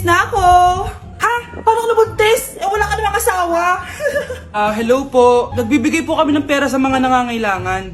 na ako! Ha? Paano ka nabuntis? Eh, wala ka namang asawa. Hello po. Nagbibigay po kami ng pera sa mga nangangailangan.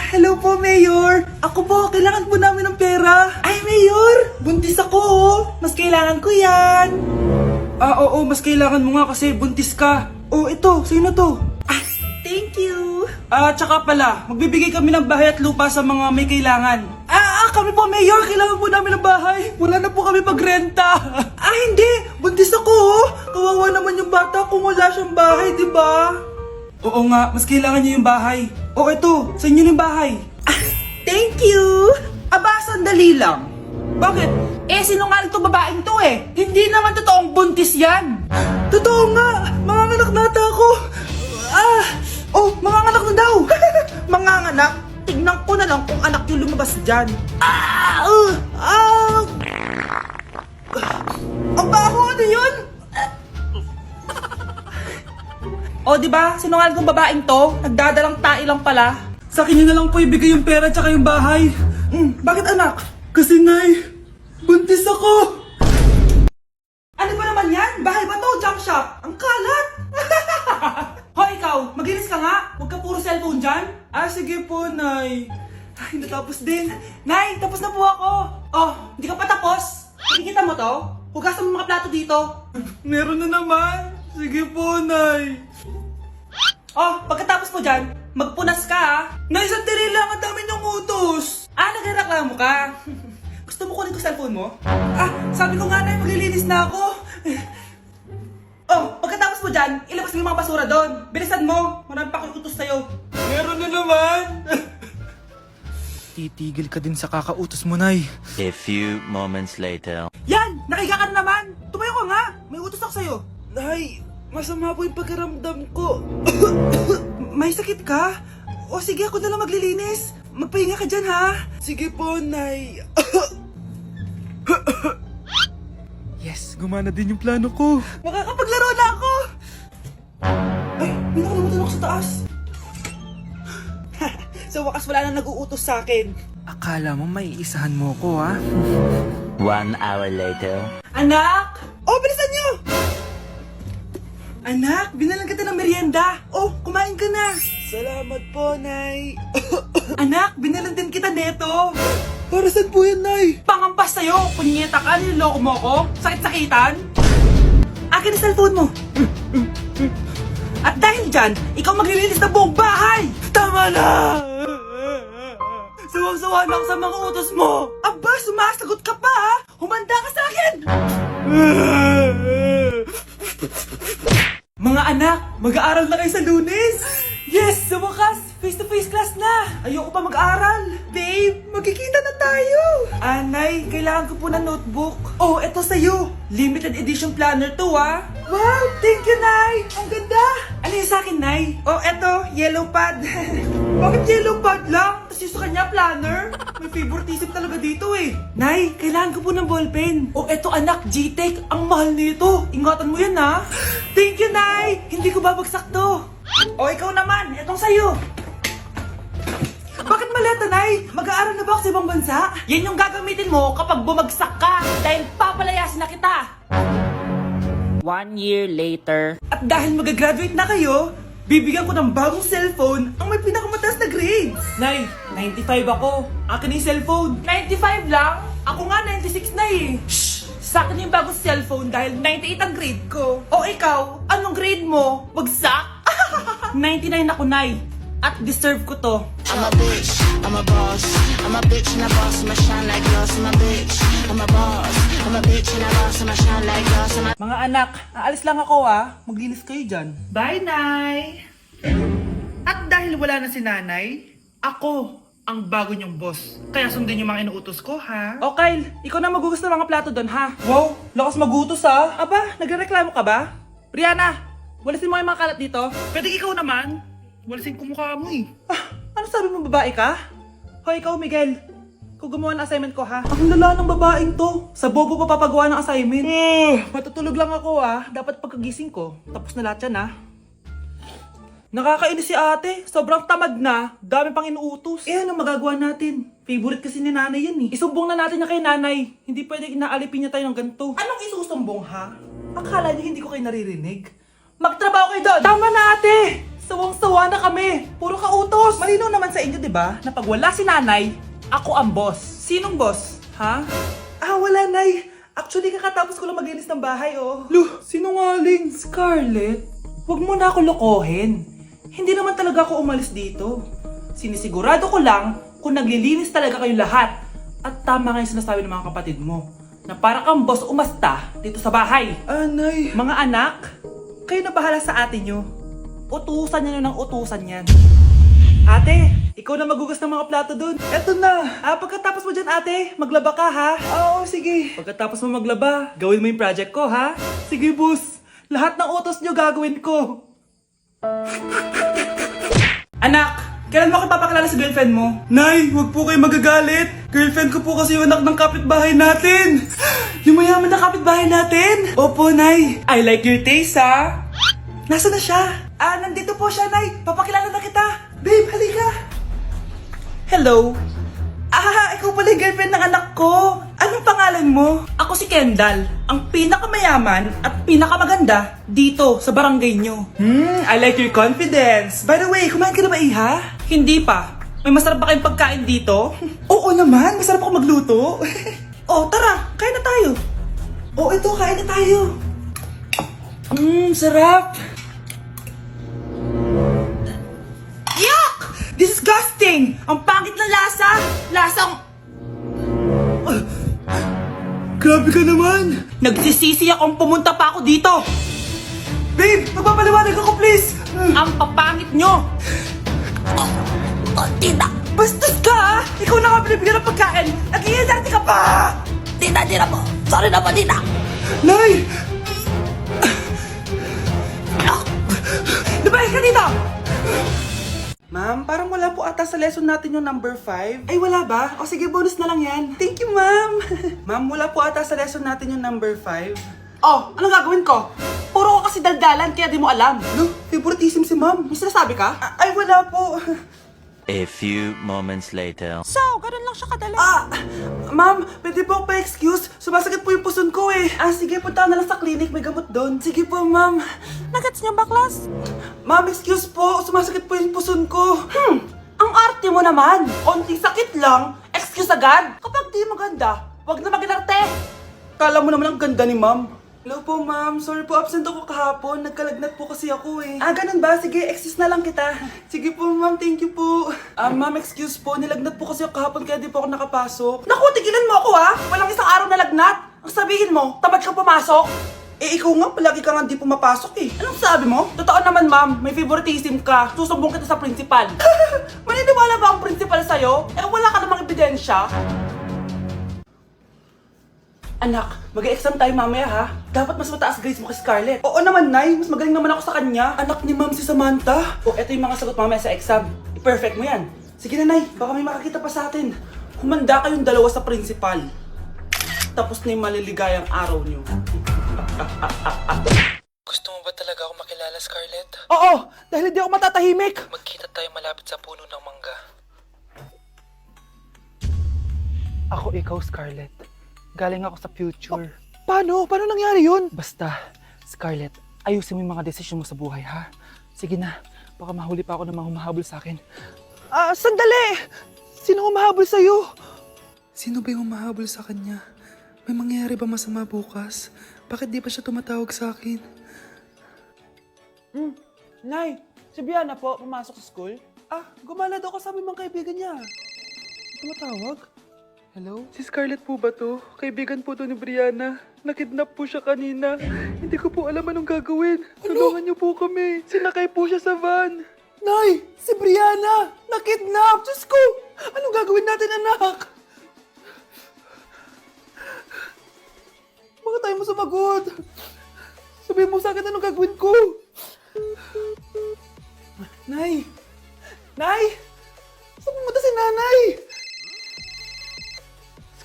Hello po, Mayor. Ako po, kailangan po namin ng pera. Ay, Mayor! Buntis ako, oh. Mas kailangan ko yan. Oo, mas kailangan mo nga kasi buntis ka. Oh, ito, sa'yo na to. Thank you. Tsaka pala, magbibigay kami ng bahay at lupa sa mga may kailangan. Kami po, Mayor. Kailangan po namin ng bahay. Wala na po kami pagrenta. Hindi. Buntis ako, oh. Kawawa naman yung bata kung wala siyang bahay, di ba? Oo nga, mas kailangan niyo yung bahay. Oh, ito, sa inyo yung bahay. Thank you. Sandali lang. Bakit? Sinungaling to babaeng to eh. Hindi naman totoong buntis yan. Totoo nga. Manganganak nata ako. Manganganak na daw. Manganganak? Tignan ko na lang kung anak yung lumabas dyan. Ang baho, ano yun? Di ba? Sinungaling kong babaeng to. Nagdadalang tae lang pala. Sa akin niyo na lang po ibigay yung pera tsaka yung bahay. Bakit anak? Kasi Nay, buntis ako. Ano ba naman yan? Bahay ba to? Junk shop? Ang kalat! Hoy, ikaw! Maginis ka nga! Huwag ka puro cellphone dyan! Sige po, Nay. Ay, natapos din! Nay, tapos na po ako! Hindi ka pa tapos? Nakikita mo to? Hugasan mo mga plato dito! Meron na naman. Sige po, Nay. Pagkatapos mo dyan, magpunas ka ha! Nay, sandali lang. Ang dami niyong utos. Nagreklamo ka? Gusto mo kunin ko cellphone mo? Sabi ko nga na, maglilinis na ako! Pagkatapos mo dyan, ilabas mo yung mga basura doon! Bilisan mo! Marami pa akong utos sa'yo! Meron na naman. Titigil ka din sa kakautos mo, Nay. A few moments later. Yan! Nakiga ka na naman! Tumayo ka nga! May utos ako sa'yo! Nay, masama po yung pagkaramdam ko. May sakit ka? Sige, ako na lang maglilinis! Magpahinga ka dyan ha! Sige po, Nay. Yes, gumana din yung plano ko. Makakapaglaro na ako! Ay, may nakalimutan ako sa taas! Sa wakas wala nang nag-uutos sa akin. Akala mo may isahan mo ko, ha? 1 hour later. Anak! Bilisan niyo! Anak, binalan kita ng merienda. Kumain ka na. Salamat po, Nay. Anak, binalan din kita neto. Para saan po yan, Nay? Pangampas sa'yo. Punyeta ka, niloloko mo ko. Sakit-sakitan. Akin ang cellphone mo. At dahil dyan, ikaw maglilinis ng buong bahay. Tama na! Sawang-sawa na ako sa mga utos mo. Sumasagot ka pa ha? Humanda ka sa akin. Mga anak, mag-aaral na kayo sa Lunes. Yes, sa wakas, face-to-face class na. Ayoko pa mag-aral. Babe, magkikita na tayo. Nay, kailangan ko po ng notebook. Eto sa'yo. Limited edition planner to ha. Wow, thank you, Nay. Ang ganda. Ano yung sa'kin, Nay? Eto, yellow pad. Bakit yellow pad lang? Tapos yung sa kanya, planner? May favoritism talaga dito eh. Nay, kailangan ko po ng ballpen. Eto anak, G-Tech. Ang mahal nito. Ingatan mo yan ha. Thank you, Nay. Hindi ko babagsak to. Ikaw naman. Etong sa'yo. Bakit maleta, Nay? Mag-aaral na ba ako sa ibang bansa? Yan yung gagamitin mo kapag bumagsak ka. Dahil papalayasin na kita. 1 year later. At dahil mag-graduate na kayo, bibigyan ko ng bagong cellphone ang may pinakamataas na grades. Nay, 95 ako. Akin yung cellphone. 95 lang? Ako nga 96 na eh. Shh! Sa akin yung bagong cellphone dahil 98 ang grade ko. Ikaw, anong grade mo? Bagsak? 99 ako, Nay. At deserve ko to. I'm a bitch, I'm a boss. I'm a bitch and a boss, I'ma shine like glass. I'm a bitch, I'm a boss. I'm a bitch and a boss, I'ma shine like glass. Mga anak, aalis lang ako Maglinis kayo dyan. Bye, Nay! At dahil wala na si Nanay, ako ang bago niyong boss. Kaya sundin yung mga inuutos ko, ha? Kyle, ikaw na magugas ng mga plato doon, ha? Wow, lakas magutos, ha? Nagrereklamo ka ba? Brianna, walasin mo yung mga kalat dito. Pwede ikaw naman. Walasin ko mukha mo eh. Ano sabi mo, babae ka? Hoy, ikaw, Miguel. Ikaw gumawa ng assignment ko, ha? Ang lala ng babaeng to. Sa bobo pa papagawa ng assignment. Matutulog lang ako, Dapat pagkagising ko, tapos na lahat yan, Nakakainis si ate. Sobrang tamad na. Dami pang inuutos. Eh, ano magagawa natin? Favorite kasi ni nanay yan eh. Isumbong na natin niya kay nanay. Hindi pwede inaalipin niya tayo ng ganito. Anong isusumbong ha? Akala niyo hindi ko kayo naririnig? Magtrabaho kayo doon! Tama na ate! Sawang-sawa na kami! Puro kautos! Malinaw naman sa inyo, di ba? Na pag wala si nanay, ako ang boss. Sinong boss? Ha? Ah, wala nay. Actually, kakatapos ko lang maglinis ng bahay, oh. Luh, sinungaling. Scarlett, wag mo na ako lokohin. Hindi naman talaga ako umalis dito. Sinisigurado ko lang kung naglilinis talaga kayo lahat. At tama nga yung sinasabi ng mga kapatid mo. Na para kang boss umasta dito sa bahay. Anay. Mga anak, kayo na bahala sa ate nyo. Utusan nyo ng utusan yan. Ate, ikaw na magugas ng mga plato dun. Eto na. Pagkatapos mo dyan, ate, maglaba ka, ha? Oo, sige. Pagkatapos mo maglaba, gawin mo yung project ko, ha? Sige, boss. Lahat ng utos nyo gagawin ko. Anak, kailan mo ako papakilala sa girlfriend mo? Nay, wag po kayo magagalit. Girlfriend ko po kasi yung anak ng kapitbahay natin. Yung mayaman na kapitbahay natin. Opo, Nay. I like your taste, ha? Nasaan na siya? Nandito po siya, Nay. Papakilala na kita. Babe, halika. Hello. Ikaw pala yung girlfriend ng anak ko. Anong pangalan mo? Ako si Kendall, ang pinakamayaman at pinakamaganda dito sa barangay nyo. I like your confidence. By the way, kumain ka na ba, Iha? Hindi pa. May masarap ba kayong pagkain dito? Oo naman, masarap ako magluto. Tara, kain na tayo. Ito, kain na tayo. Sarap. Yuck! Disgusting! Ang pangit na lasa! Lasang... Grabe ka naman! Nagsisisi akong pumunta pa ako dito! Babe! Magpapaliwanag ako, please! Ang papangit nyo! Tita! Bastos ka, ha? Ikaw na nga binibigyan ng pagkain! Nag-iinarte ka pa! Tita, po! Sorry na po, tita! Nay! Lumayas ka dito! Ma'am, parang wala po ata sa lesson natin yung number 5. Ay, wala ba? O sige, bonus na lang yan. Thank you, ma'am. Ma'am, wala po ata sa lesson natin yung number 5. Oh, anong gagawin ko? Puro ko kasi daldalan, kaya di mo alam. No, favoritism si ma'am. May sinasabi ka? Ay, wala po. A few moments later. So, ganun lang siya kadali. Ma'am, pwede po ako pa-excuse? Sumasakit po yung puson ko eh. Sige, punta na lang sa clinic. May gamot doon. Sige po, ma'am. Nagets niyo ba, class? Ma'am, excuse po. Sumasakit po yung puson ko. Ang arte mo naman. Konting sakit lang. Excuse agad. Kapag di maganda, wag na maginarte. Kala mo naman ang ganda ni ma'am. Hello po, ma'am. Sorry po, absent ako kahapon. Nagkalagnat po kasi ako eh. Ganun ba? Sige, excuse na lang kita. Sige po, ma'am. Thank you po. Ma'am, excuse po. Nilagnat po kasi ako kahapon kaya di po ako nakapasok. Naku, tigilan mo ako ha! Walang isang araw na lagnat. Ang sabihin mo, tamad ka pumasok. Ikaw nga, palagi ka nga di pumapasok eh. Anong sabi mo? Totoo naman, ma'am. May favoritism ka. Susumbong kita sa principal. Maniniwala ba ang principal sa'yo? Wala ka namang ebidensya. Anak, mag-e-exam tayo mamaya ha. Dapat mas mataas grades mo kay Scarlett. Oo naman, Nay. Mas magaling naman ako sa kanya. Anak ni Ma'am si Samantha. Eto yung mga sagot mamaya sa exam. I-perfect mo yan. Sige na, Nay. Baka may makakita pa sa atin. Humanda kayong dalawa sa principal. Tapos na yung maliligayang araw niyo. Gusto mo ba talaga ako makilala, Scarlett? Oo! Dahil hindi ako matatahimik! Magkita tayo malapit sa puno ng mangga. Ako ikaw, Scarlett. Galing ako sa future. Paano? Paano nangyari yun? Basta, Scarlett, ayusin mo yung mga desisyon mo sa buhay, ha? Sige na, baka mahuli pa ako ng mga humahabol sa akin. Sandali! Sino humahabol sa'yo? Sino ba yung humahabol sa kanya? May mangyayari ba masama bukas? Bakit di pa siya tumatawag sa akin? Nay, si Biana po, pumasok sa school. Gumala daw kasama yung mga kaibigan niya. Tumatawag? Hello? Si Scarlett po ba to? Kaibigan po to ni Brianna. Nakidnap po siya kanina. Hindi ko po alam anong gagawin. Tulungan niyo po kami. Sinakay po siya sa van. Nay, si Brianna! Nakidnap! Diyos ko! Anong gagawin natin, anak? Bakit tayo mo sumagot? Sabihin mo sa akin anong gagawin ko? Nay! Nay! Saan pumunta si nanay?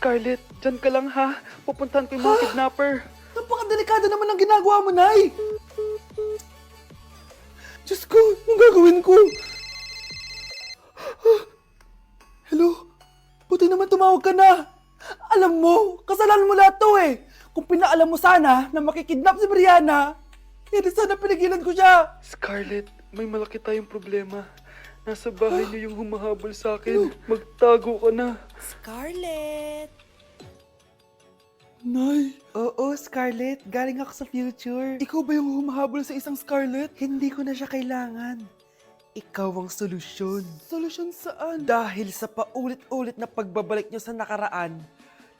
Scarlett, dyan ka lang ha. Pupuntahan ko yung mga kidnapper. Napakadelikado naman ang ginagawa mo, Nay! Diyos ko, anong gagawin ko? Hello? Buti naman tumawag ka na. Alam mo, kasalanan mo lahat to eh. Kung pinaalam mo sana na makikidnap si Brianna, hindi sana pinigilan ko siya. Scarlett, may malaki tayong problema. Nasa bahay niyo yung humahabol sa akin. Magtago ka na. Scarlett! Nay. Oo, Scarlett. Galing ako sa future. Ikaw ba yung humahabol sa isang Scarlett? Hindi ko na siya kailangan. Ikaw ang solusyon. Solusyon saan? Dahil sa paulit-ulit na pagbabalik niyo sa nakaraan,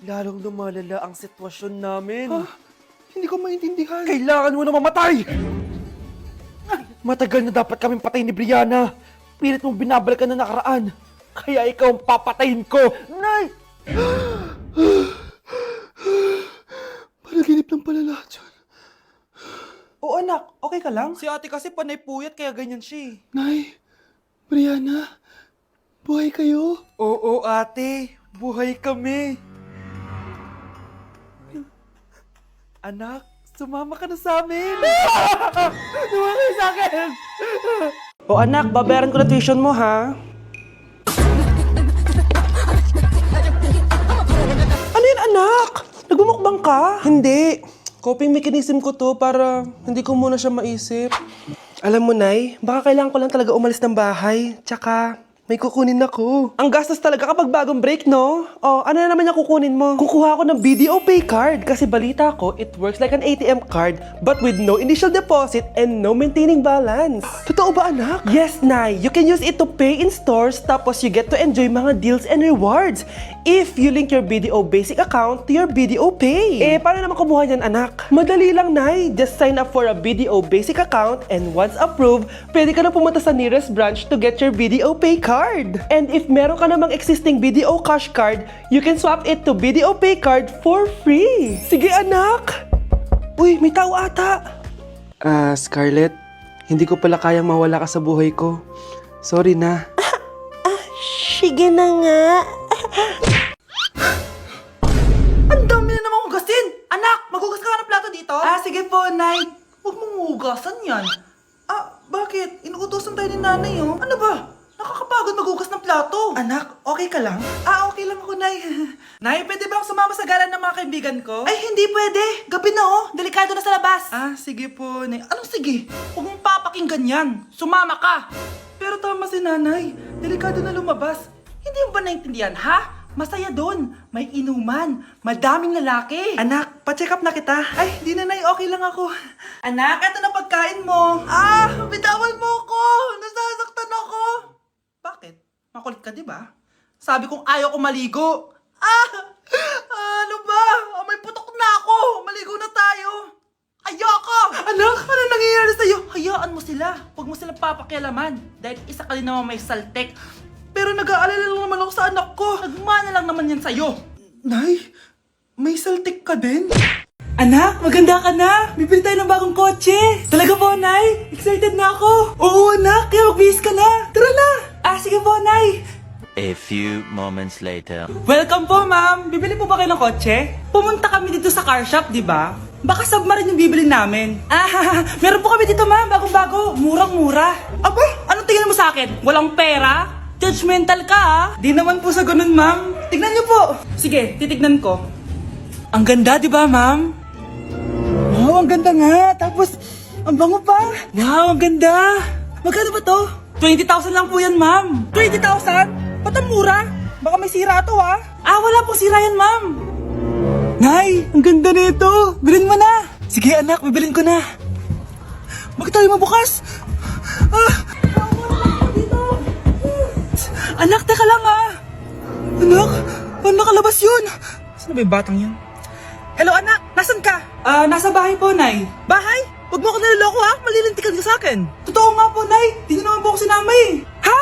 lalong lumalala ang sitwasyon namin. Hindi ko maintindihan. Kailangan mo na mamatay! Matagal na dapat kaming patay ni Brianna. Pilit mong binabalikan na nakaraan. Kaya ikaw ang papatayin ko. Nay! Panaginip lang pala lahat yun. Oo anak, okay ka lang? Si ate kasi panay puyat kaya ganyan siya eh. Nay, Brianna, buhay kayo? Oo ate, buhay kami. Anak, sumama ka na sa amin. Sumama kayo sa akin. O anak, babayaran ko na tuition mo ha. Ano yun anak? Nagmumukbang ka? Hindi. Coping mechanism ko to para hindi ko muna siya maisip. Alam mo, Nay, baka kailangan ko lang talaga umalis ng bahay. Tsaka, may kukunin ako. Ang gastos talaga kapag bagong break, no? Oh, ano na naman yung kukunin mo? Kukuha ako ng BDO Pay card kasi balita ko, it works like an ATM card but with no initial deposit and no maintaining balance. Totoo ba, anak? Yes, Nay. You can use it to pay in stores tapos you get to enjoy mga deals and rewards if you link your BDO Basic account to your BDO Pay. Eh, paano naman kumuha yan, anak? Madali lang, Nay. Just sign up for a BDO Basic account and once approved, pwede ka na pumunta sa nearest branch to get your BDO Pay card. And if meron ka namang existing BDO Cash card, you can swap it to BDO Pay card for free. Sige, anak! Uy, may tao ata. Scarlett, hindi ko pala kayang mawala ka sa buhay ko. Sorry na. Sige na nga. Ang dami na namang hugasin! Anak, maghugas ka nga ng plato dito? Sige po, Nay. Huwag mong hugasan yan. Bakit? Inuutosan tayo ni Nanay, oh. Ano ba? Nakakapagod maghugas ng plato. Anak, okay ka lang? Okay lang ako, Nay. Nay, pwede ba akong sumama sa gala ng mga kaibigan ko? Ay, hindi pwede. Gabi na, oh. Delikado na sa labas. Sige po, Nay. Anong sige? Huwag mong papakinggan yan. Sumama ka. Pero tama si Nanay. Delikado na lumabas. Hindi mo ba naintindihan, ha? Masaya doon. May inuman. Madaming lalaki. Anak, pa-check up na kita. Ay, di na, Nay. Okay lang ako. Anak, eto na pagkain mo. Bitawan mo ako. Nasasaktan ako. Bakit? Makulit ka, di ba? Sabi kong ayaw ko maligo. Ano ba? May putok na ako. Maligo na tayo. Ayoko! Anak, ano nangyayari sa'yo? Hayaan mo sila. Huwag mo silang papakialaman. Dahil isa ka din naman may saltek. Pero nag-aalala lang naman ako sa anak ko. Nagmana lang naman yan sa'yo. Nay, may saltik ka din? Anak, maganda ka na. Bibili tayo ng bagong kotse. Talaga po, Nay? Excited na ako. Oo, anak. Kaya magbihis ka na. Tara na. Sige po, Nay. A few moments later. Welcome po, ma'am. Bibili po ba kayo ng kotse? Pumunta kami dito sa car shop, di ba? Baka submarine yung bibili namin. Meron po kami dito, ma'am. Bagong-bago. Murang-mura. Aba, anong tingin mo sa akin? Walang pera? Judgmental ka, ha? Di naman po sa ganun, ma'am. Tignan niyo po. Sige, titignan ko. Ang ganda, di ba, ma'am? Wow, ang ganda nga. Tapos, ang bango pa. Wow, ang ganda. Magkano ba to? 20,000 lang po yan, ma'am. 20,000? Ba't ang mura? Baka may sira to, ha? Wala pong sira yan, ma'am. Nay, ang ganda nito. Bilhin mo na. Sige, anak, bibilin ko na. Bakit tayo mabukas? Anak, teka lang, ha? Anak, paano nakalabas yun? Saan ba yung batang yun? Hello, anak. Nasaan ka? Nasa bahay po, Nay. Bahay? Huwag mo ako niloloko, ha? Malilintikan ka sa akin. Totoo nga po, Nay. Di niyo naman po ako sinama, eh. Ha?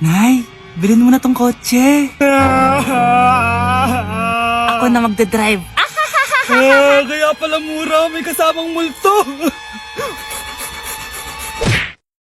Nay, bilhin mo na tong kotse. Ako na magdadrive. Kaya pala mura. May kasamang multo.